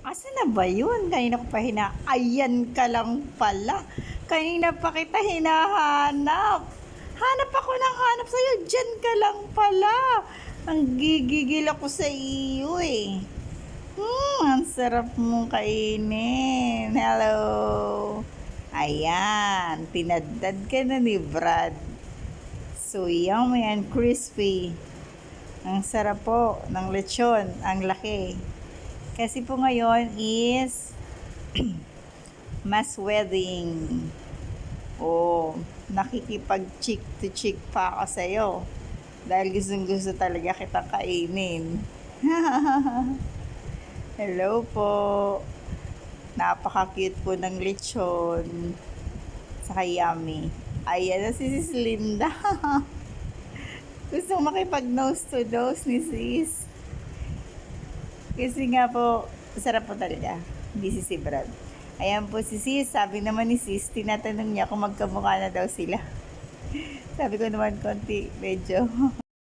Asan na ba yun? Kanina ko pa ayan ka lang pala. Kanina pa kita hinahanap. Hanap ako ng hanap sa'yo. Diyan ka lang pala. Ang gigigil ako sa iyo eh. Ang sarap mong kainin. Hello. Ayan. Tinadtad ka na ni Brad. So yummy and crispy. Ang sarap po ng lechon. Ang laki. Kasi po ngayon is mass wedding. Oh, nakikipag-chick to chick pa ako sa'yo. Dahil gustong-gusto talaga kitang kainin. Hello po. Napaka-cute po ng lechon. Saka yummy. Ayan na si Sis Linda. Gusto makipag-nose to nose ni Sis. Kasi nga po, sarap po talaga. Hindi si Brad. Ayan po si Sis. Sabi naman ni Sis, tinatanong niya kung magkamukha na daw sila. Sabi ko naman konti, medyo.